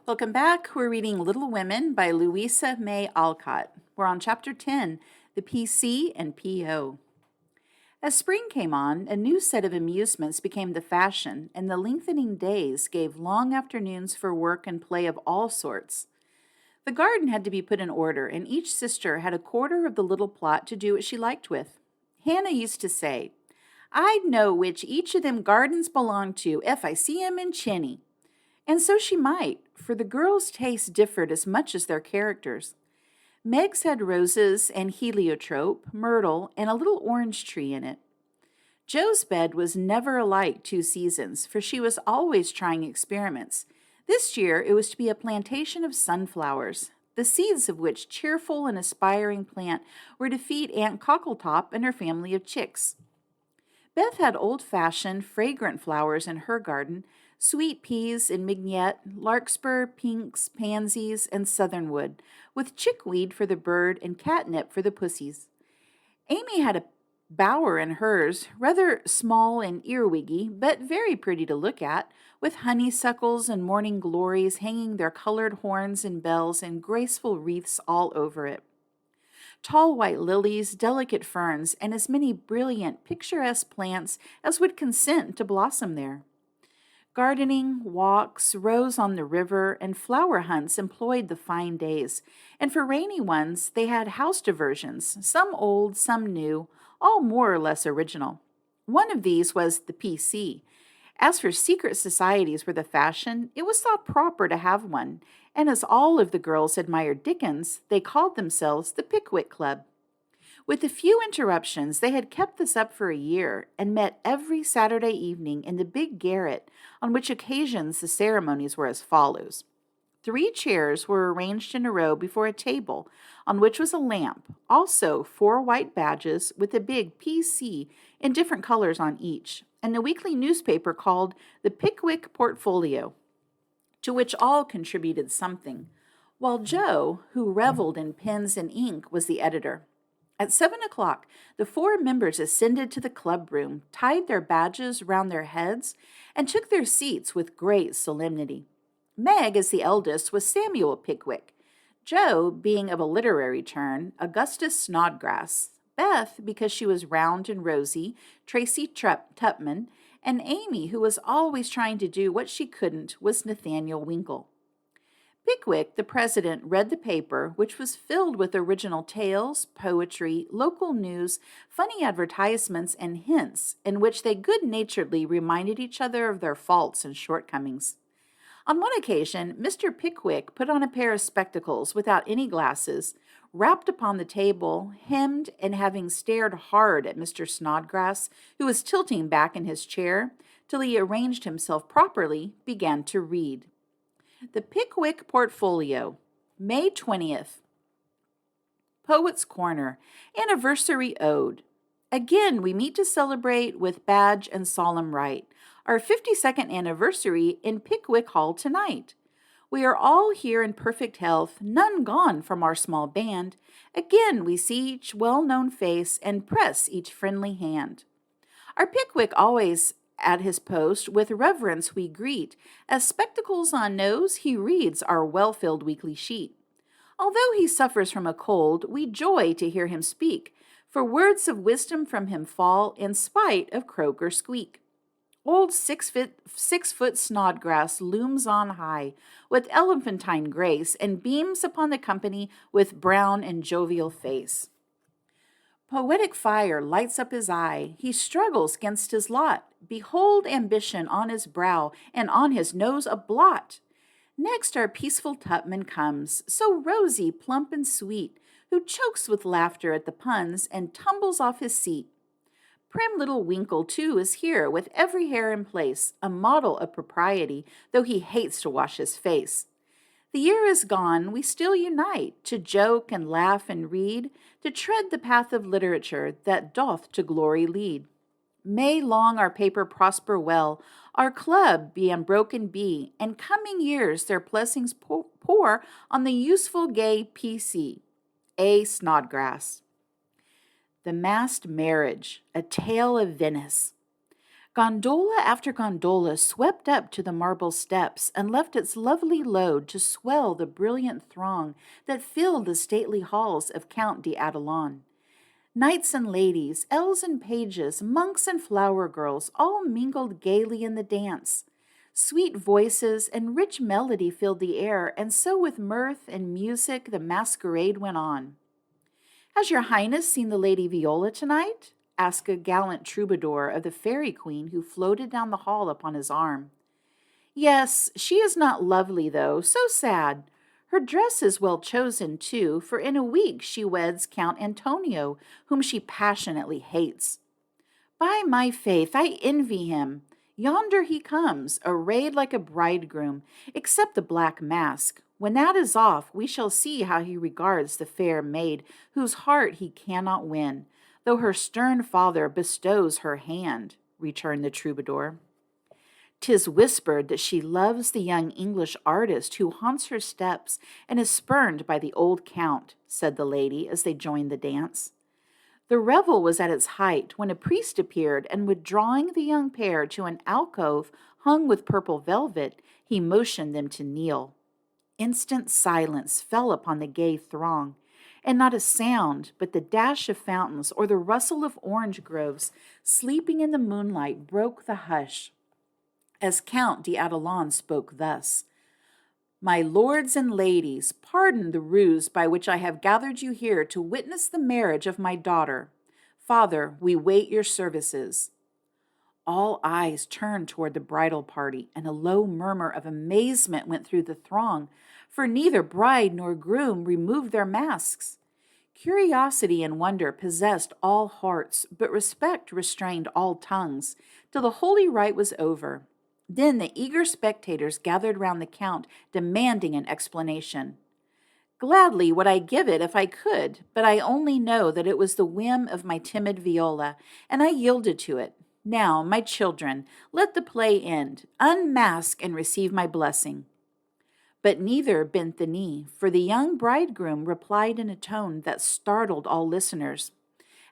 Welcome back. We're reading Little Women by Louisa May Alcott. We're on Chapter 10, The PC and PO. As spring came on, a new set of amusements became the fashion, and the lengthening days gave long afternoons for work and play of all sorts. The garden had to be put in order, and each sister had a quarter of the little plot to do what she liked with. Hannah used to say, "I'd know which each of them gardens belonged to if I see 'em in Chinny." And so she might, for the girls' tastes differed as much as their characters. Meg's had roses and heliotrope, myrtle, and a little orange tree in it. Jo's bed was never alike 2 seasons, for she was always trying experiments. This year it was to be a plantation of sunflowers, the seeds of which cheerful and aspiring plant were to feed Aunt Cockletop and her family of chicks. Beth had old-fashioned, fragrant flowers in her garden, sweet peas and mignonette, larkspur, pinks, pansies, and southernwood, with chickweed for the bird and catnip for the pussies. Amy had a bower in hers, rather small and earwiggy, but very pretty to look at, with honeysuckles and morning glories hanging their colored horns and bells in graceful wreaths all over it. Tall white lilies, delicate ferns, and as many brilliant, picturesque plants as would consent to blossom there. Gardening, walks, rows on the river, and flower hunts employed the fine days, and for rainy ones they had house diversions, some old, some new, all more or less original. One of these was the PC. As for secret societies were the fashion, it was thought proper to have one, and as all of the girls admired Dickens, they called themselves the Pickwick Club. With a few interruptions, they had kept this up for a year and met every Saturday evening in the big garret, on which occasions the ceremonies were as follows. 3 chairs were arranged in a row before a table, on which was a lamp, also 4 white badges with a big PC in different colors on each, and a weekly newspaper called the Pickwick Portfolio, to which all contributed something, while Jo, who reveled in pens and ink, was the editor. At 7 o'clock, the 4 members ascended to the club room, tied their badges round their heads, and took their seats with great solemnity. Meg, as the eldest, was Samuel Pickwick. Jo, being of a literary turn, Augustus Snodgrass. Beth, because she was round and rosy, Tracy Tupman, and Amy, who was always trying to do what she couldn't, was Nathaniel Winkle. Pickwick, the president, read the paper, which was filled with original tales, poetry, local news, funny advertisements, and hints, in which they good-naturedly reminded each other of their faults and shortcomings. On one occasion, Mr. Pickwick put on a pair of spectacles without any glasses, rapped upon the table, hemmed, and having stared hard at Mr. Snodgrass, who was tilting back in his chair, till he arranged himself properly, began to read. The Pickwick Portfolio, May 20th. Poet's Corner, Anniversary Ode. Again, we meet to celebrate with badge and solemn rite our 52nd anniversary in Pickwick Hall tonight. We are all here in perfect health, none gone from our small band. Again, we see each well-known face and press each friendly hand. Our Pickwick always at his post, with reverence we greet, as spectacles on nose he reads our well-filled weekly sheet. Although he suffers from a cold, we joy to hear him speak, for words of wisdom from him fall in spite of croak or squeak. Old 6-foot Snodgrass looms on high, with elephantine grace, and beams upon the company with brown and jovial face. Poetic fire lights up his eye. He struggles 'gainst his lot. Behold ambition on his brow, and on his nose a blot. Next our peaceful Tupman comes, so rosy, plump, and sweet, who chokes with laughter at the puns and tumbles off his seat. Prim little Winkle, too, is here, with every hair in place, a model of propriety, though he hates to wash his face. The year is gone, we still unite, to joke and laugh and read, to tread the path of literature that doth to glory lead. May long our paper prosper well, our club be unbroken be, and coming years their blessings pour on the useful gay PC. A. Snodgrass. The Masked Marriage, A Tale of Venice. Gondola after gondola swept up to the marble steps and left its lovely load to swell the brilliant throng that filled the stately halls of Count d'Adelon. Knights and ladies, elves and pages, monks and flower girls all mingled gaily in the dance. Sweet voices and rich melody filled the air, and so with mirth and music the masquerade went on. "Has your highness seen the Lady Viola tonight?" asked a gallant troubadour of the fairy queen who floated down the hall upon his arm. "Yes, she is not lovely, though, so sad. Her dress is well chosen, too, for in a week she weds Count Antonio, whom she passionately hates. By my faith, I envy him. Yonder he comes, arrayed like a bridegroom, except the black mask. When that is off, we shall see how he regards the fair maid, whose heart he cannot win, though her stern father bestows her hand," returned the troubadour. "'Tis whispered that she loves the young English artist who haunts her steps and is spurned by the old count," said the lady as they joined the dance. The revel was at its height when a priest appeared, and withdrawing the young pair to an alcove hung with purple velvet, he motioned them to kneel. Instant silence fell upon the gay throng, and not a sound but the dash of fountains or the rustle of orange groves sleeping in the moonlight broke the hush, as Count d'Adelon spoke thus: "My lords and ladies, pardon the ruse by which I have gathered you here to witness the marriage of my daughter. Father, we wait your services." All eyes turned toward the bridal party, and a low murmur of amazement went through the throng, for neither bride nor groom removed their masks. Curiosity and wonder possessed all hearts, but respect restrained all tongues, till the holy rite was over. Then the eager spectators gathered round the count, demanding an explanation. "Gladly would I give it if I could, but I only know that it was the whim of my timid Viola, and I yielded to it. Now, my children, let the play end. Unmask and receive my blessing." But neither bent the knee, for the young bridegroom replied in a tone that startled all listeners.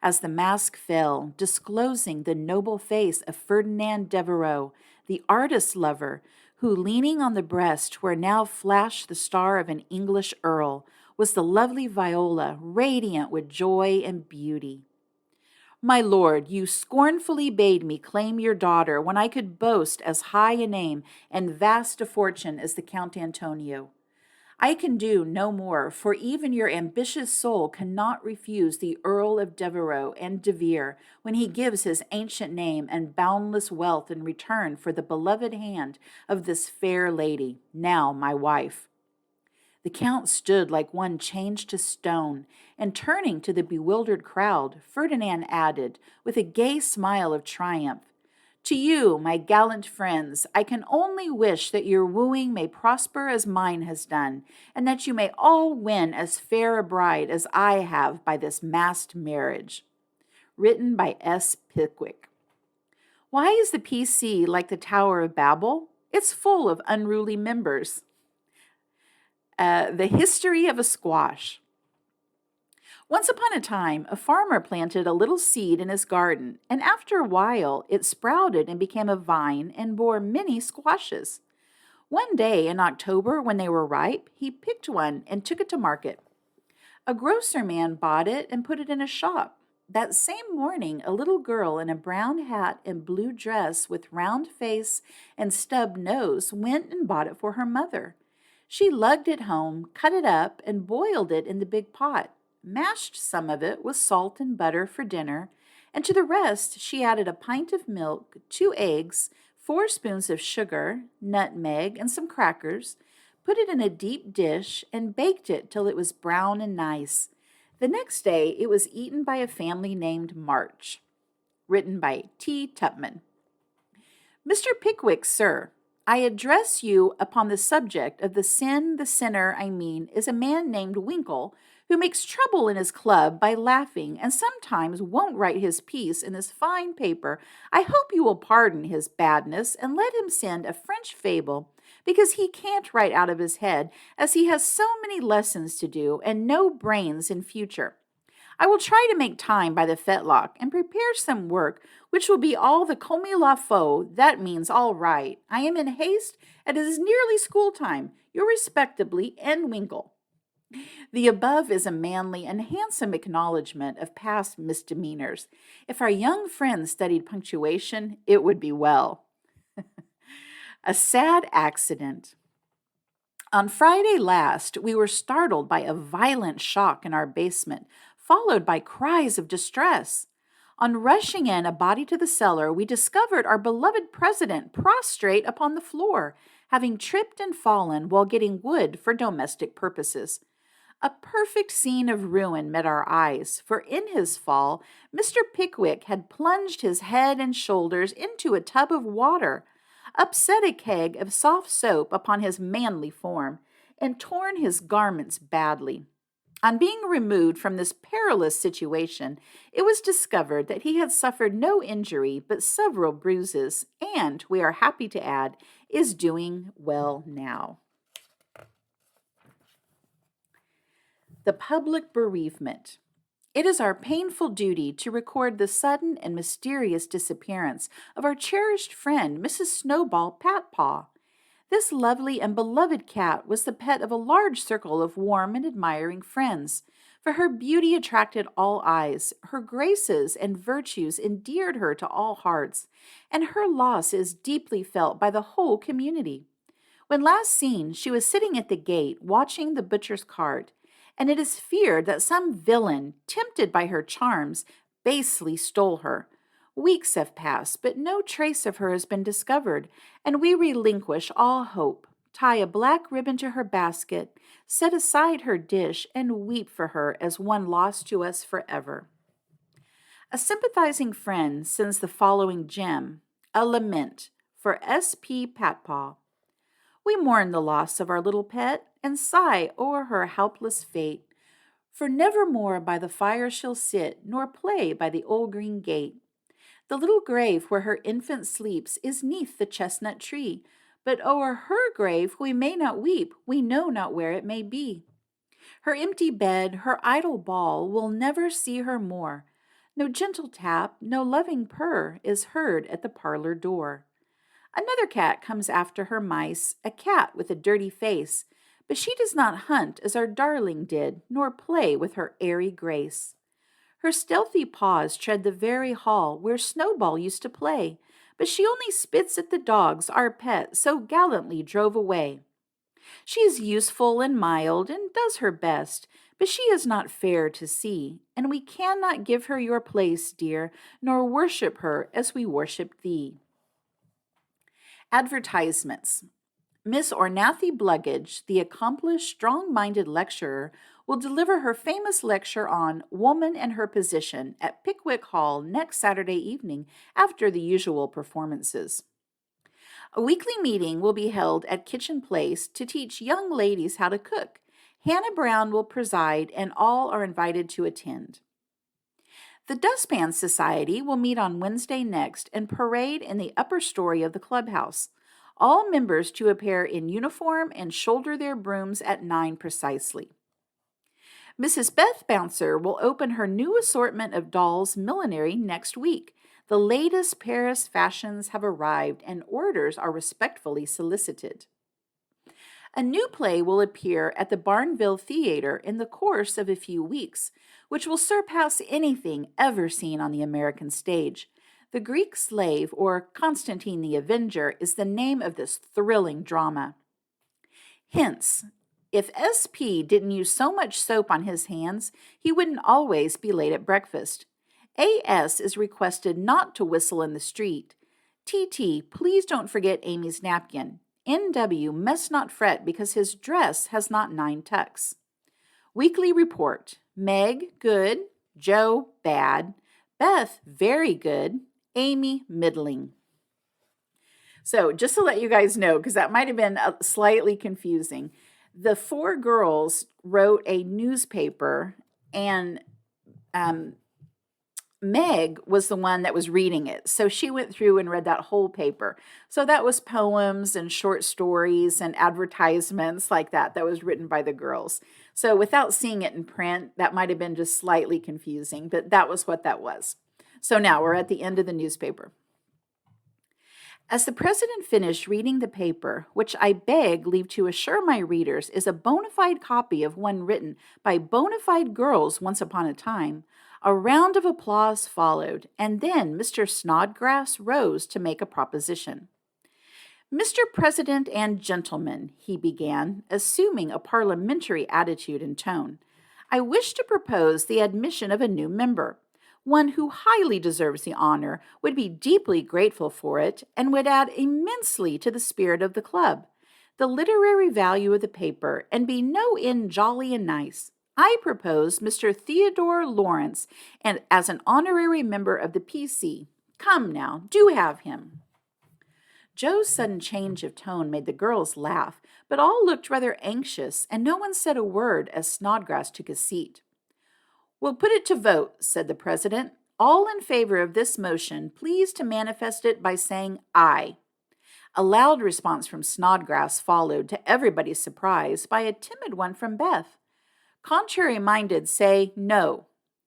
As the mask fell, disclosing the noble face of Ferdinand Devereux, the artist lover, who, leaning on the breast where now flashed the star of an English earl, was the lovely Viola, radiant with joy and beauty. "My lord, you scornfully bade me claim your daughter when I could boast as high a name and vast a fortune as the Count Antonio. I can do no more, for even your ambitious soul cannot refuse the Earl of Devereux and De Vere when he gives his ancient name and boundless wealth in return for the beloved hand of this fair lady, now my wife." The count stood like one changed to stone, and turning to the bewildered crowd, Ferdinand added, with a gay smile of triumph, "To you, my gallant friends, I can only wish that your wooing may prosper as mine has done, and that you may all win as fair a bride as I have by this masked marriage." Written by S. Pickwick. Why is the PC like the Tower of Babel? It's full of unruly members. The history of a squash. Once upon a time, a farmer planted a little seed in his garden, and after a while it sprouted and became a vine and bore many squashes. One day in October, when they were ripe, he picked one and took it to market. A grocer man bought it and put it in a shop. That same morning, a little girl in a brown hat and blue dress with round face and stub nose went and bought it for her mother. She lugged it home, cut it up, and boiled it in the big pot, mashed some of it with salt and butter for dinner, and to the rest she added a pint of milk, 2 eggs, 4 spoons of sugar, nutmeg, and some crackers, put it in a deep dish, and baked it till it was brown and nice. The next day it was eaten by a family named March. Written by T. Tupman. "Mr. Pickwick, sir, I address you upon the subject of the sinner, is a man named Winkle, who makes trouble in his club by laughing, and sometimes won't write his piece in this fine paper. I hope you will pardon his badness, and let him send a French fable, because he can't write out of his head, as he has so many lessons to do, and no brains in future. I will try to make time by the fetlock and prepare some work which will be all the comme il la faut. That means all right. I am in haste, and it is nearly school time. Yours respectably, N. Winkle. The above is a manly and handsome acknowledgment of past misdemeanors. If our young friend studied punctuation, it would be well. A sad accident. On Friday last, we were startled by a violent shock in our basement, followed by cries of distress. On rushing in a body to the cellar, we discovered our beloved president prostrate upon the floor, having tripped and fallen while getting wood for domestic purposes. A perfect scene of ruin met our eyes, for in his fall, Mr. Pickwick had plunged his head and shoulders into a tub of water, upset a keg of soft soap upon his manly form, and torn his garments badly. On being removed from this perilous situation, it was discovered that he had suffered no injury but several bruises, and, we are happy to add, is doing well now. The public bereavement. It is our painful duty to record the sudden and mysterious disappearance of our cherished friend, Mrs. Snowball Patpaw. This lovely and beloved cat was the pet of a large circle of warm and admiring friends, for her beauty attracted all eyes, her graces and virtues endeared her to all hearts, and her loss is deeply felt by the whole community. When last seen, she was sitting at the gate watching the butcher's cart, and it is feared that some villain, tempted by her charms, basely stole her. Weeks have passed, but no trace of her has been discovered, and we relinquish all hope, tie a black ribbon to her basket, set aside her dish, and weep for her as one lost to us forever. A sympathizing friend sends the following gem, a lament, for S.P. Patpaw. We mourn the loss of our little pet, and sigh o'er her helpless fate, for nevermore by the fire she'll sit, nor play by the old green gate. The little grave where her infant sleeps is 'neath the chestnut tree, but o'er her grave we may not weep, we know not where it may be. Her empty bed, her idle ball, will never see her more. No gentle tap, no loving purr is heard at the parlor door. Another cat comes after her mice, a cat with a dirty face, but she does not hunt as our darling did, nor play with her airy grace. Her stealthy paws tread the very hall where Snowball used to play, but she only spits at the dogs our pet so gallantly drove away. She is useful and mild, and does her best, but she is not fair to see, and we cannot give her your place, dear, nor worship her as we worship thee. Advertisements. Miss Ornathy Bluggage, the accomplished, strong-minded lecturer, will deliver her famous lecture on Woman and Her Position at Pickwick Hall next Saturday evening after the usual performances. A weekly meeting will be held at Kitchen Place to teach young ladies how to cook. Hannah Brown will preside, and all are invited to attend. The Dustpan Society will meet on Wednesday next and parade in the upper story of the clubhouse. All members to appear in uniform and shoulder their brooms at 9 precisely. Mrs. Beth Bouncer will open her new assortment of dolls' millinery next week. The latest Paris fashions have arrived and orders are respectfully solicited. A new play will appear at the Barnville Theater in the course of a few weeks, which will surpass anything ever seen on the American stage. The Greek Slave, or Constantine the Avenger, is the name of this thrilling drama. Hence, if S.P. didn't use so much soap on his hands, he wouldn't always be late at breakfast. A.S. is requested not to whistle in the street. T.T., please don't forget Amy's napkin. N.W. must not fret because his dress has not 9 tucks. Weekly report. Meg, good. Joe, bad. Beth, very good. Amy, middling. So just to let you guys know, because that might have been slightly confusing, the 4 girls wrote a newspaper, and Meg was the one that was reading it. So she went through and read that whole paper. So that was poems and short stories and advertisements like that was written by the girls. So without seeing it in print, that might have been just slightly confusing, but that was what that was. So now we're at the end of the newspaper. As the president finished reading the paper, which I beg leave to assure my readers is a bona fide copy of one written by bona fide girls once upon a time, a round of applause followed, and then Mr. Snodgrass rose to make a proposition. Mr. President and gentlemen, he began, assuming a parliamentary attitude and tone, I wish to propose the admission of a new member, one who highly deserves the honor, would be deeply grateful for it, and would add immensely to the spirit of the club, the literary value of the paper, and be no end jolly and nice. I propose Mr. Theodore Lawrence and as an honorary member of the PC. Come now, do have him. Joe's sudden change of tone made the girls laugh, but all looked rather anxious, and no one said a word as Snodgrass took his seat. We'll put it to vote, said the president. All in favor of this motion, please to manifest it by saying aye. A loud response from Snodgrass followed, to everybody's surprise, by a timid one from Beth. Contrary-minded say no.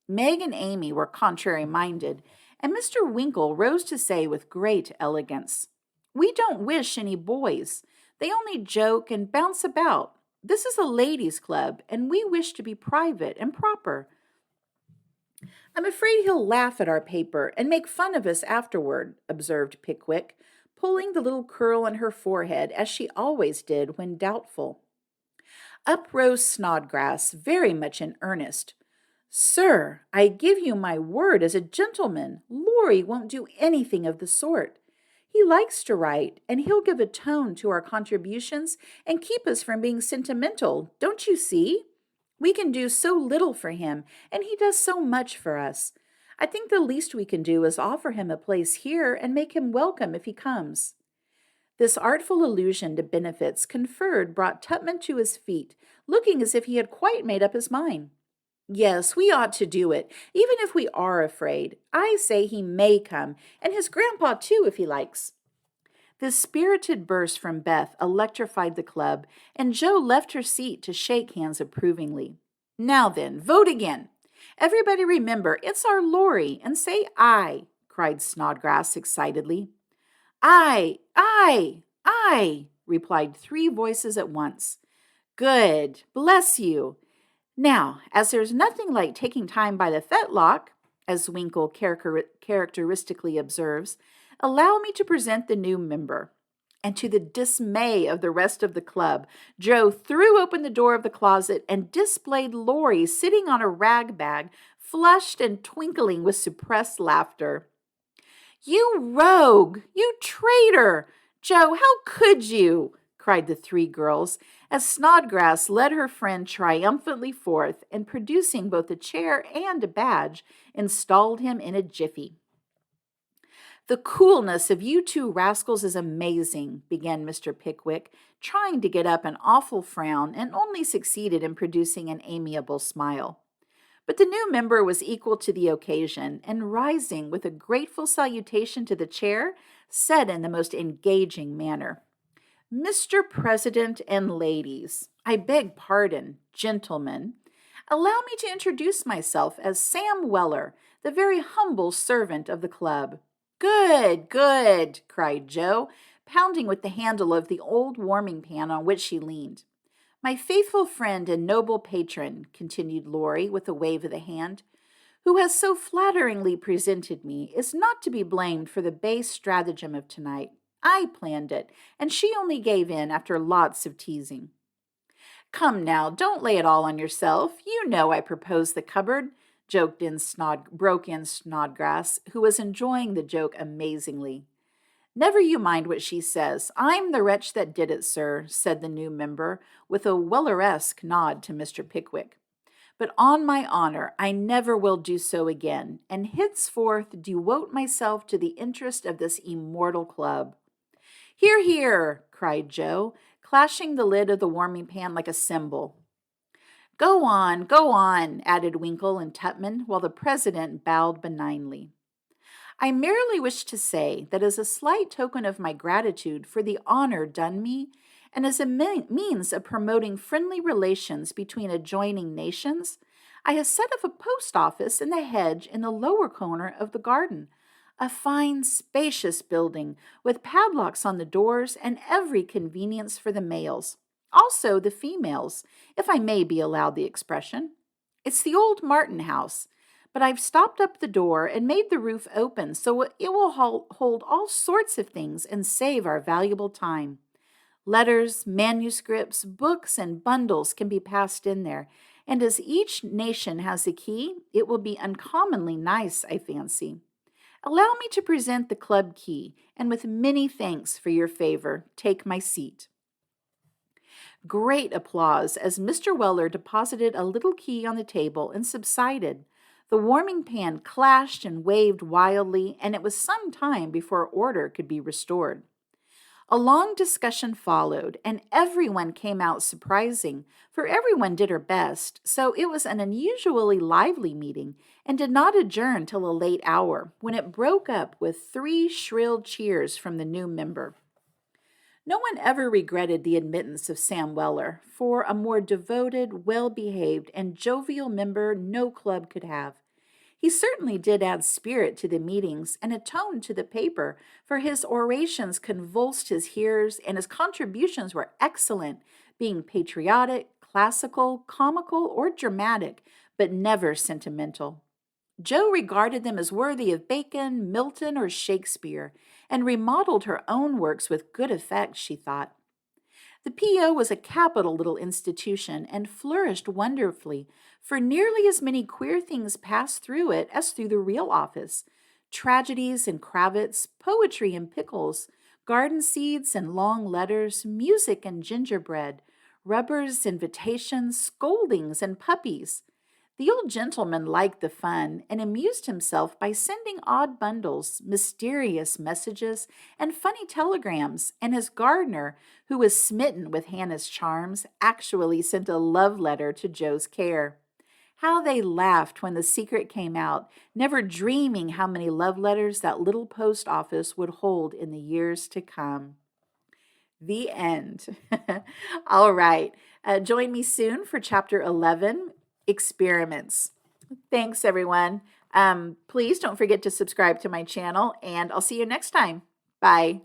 Meg and Amy were contrary-minded, and Mr. Winkle rose to say with great elegance, We don't wish any boys. They only joke and bounce about. This is a ladies' club, and we wish to be private and proper. I'm afraid he'll laugh at our paper and make fun of us afterward, observed Pickwick, pulling the little curl on her forehead as she always did when doubtful. Up rose Snodgrass, very much in earnest. Sir, I give you my word as a gentleman, Laurie won't do anything of the sort. He likes to write, and he'll give a tone to our contributions and keep us from being sentimental, don't you see? We can do so little for him, and he does so much for us. I think the least we can do is offer him a place here and make him welcome if he comes. This artful allusion to benefits conferred brought Tupman to his feet, looking as if he had quite made up his mind. Yes, we ought to do it, even if we are afraid. I say he may come, and his grandpa too, if he likes. This spirited burst from Beth electrified the club, and Joe left her seat to shake hands approvingly. Now then, vote again. Everybody remember, it's our Laurie, and say aye, cried Snodgrass excitedly. Aye, aye, aye, replied 3 voices at once. Good, bless you. Now, as there's nothing like taking time by the fetlock, as Winkle characteristically observes, allow me to present the new member. And to the dismay of the rest of the club, Joe threw open the door of the closet and displayed Laurie sitting on a rag bag, flushed and twinkling with suppressed laughter. You rogue! You traitor! Joe, how could you? Cried the 3 girls, as Snodgrass led her friend triumphantly forth, and producing both a chair and a badge, installed him in a jiffy. The coolness of you 2 rascals is amazing, began Mr. Pickwick, trying to get up an awful frown, and only succeeded in producing an amiable smile. But the new member was equal to the occasion, and rising with a grateful salutation to the chair, said in the most engaging manner, Mr. President and ladies, I beg pardon, gentlemen, allow me to introduce myself as Sam Weller, the very humble servant of the club. Good, good, cried Joe, pounding with the handle of the old warming pan on which she leaned. My faithful friend and noble patron, continued Laurie with a wave of the hand, who has so flatteringly presented me, is not to be blamed for the base stratagem of tonight. I planned it, and she only gave in after lots of teasing. Come now, don't lay it all on yourself. You know I proposed the cupboard, broke in Snodgrass, who was enjoying the joke amazingly. Never you mind what she says. I'm the wretch that did it, sir, said the new member, with a Welleresque nod to Mr. Pickwick. But on my honor, I never will do so again, and henceforth devote myself to the interest of this immortal club. Hear, hear, cried Joe, clashing the lid of the warming pan like a cymbal. Go on, added Winkle and Tupman, while the president bowed benignly. I merely wish to say that as a slight token of my gratitude for the honor done me, and as a means of promoting friendly relations between adjoining nations, I have set up a post office in the hedge in the lower corner of the garden, a fine, spacious building with padlocks on the doors and every convenience for the males, also the females, if I may be allowed the expression. It's the old Martin house, but I've stopped up the door and made the roof open so it will hold all sorts of things and save our valuable time. Letters, manuscripts, books, and bundles can be passed in there, and as each nation has a key, it will be uncommonly nice, I fancy. Allow me to present the club key, and with many thanks for your favor, take my seat. Great applause as Mr. Weller deposited a little key on the table and subsided. The warming pan clashed and waved wildly, and it was some time before order could be restored. A long discussion followed, and everyone came out surprising, for everyone did her best, so it was an unusually lively meeting, and did not adjourn till a late hour, when it broke up with 3 shrill cheers from the new member. No one ever regretted the admittance of Sam Weller, for a more devoted, well-behaved, and jovial member no club could have. He certainly did add spirit to the meetings and a tone to the paper, for his orations convulsed his hearers, and his contributions were excellent, being patriotic, classical, comical, or dramatic, but never sentimental. Jo regarded them as worthy of Bacon, Milton, or Shakespeare, and remodeled her own works with good effect, she thought. The P.O. was a capital little institution and flourished wonderfully, for nearly as many queer things passed through it as through the real office. Tragedies and cravats, poetry and pickles, garden seeds and long letters, music and gingerbread, rubbers, invitations, scoldings, and puppies. The old gentleman liked the fun and amused himself by sending odd bundles, mysterious messages, and funny telegrams, and his gardener, who was smitten with Hannah's charms, actually sent a love letter to Jo's care. How they laughed when the secret came out, never dreaming how many love letters that little post office would hold in the years to come. The end. All right. Join me soon for Chapter 11, Experiments. Thanks, everyone. Please don't forget to subscribe to my channel, and I'll see you next time. Bye.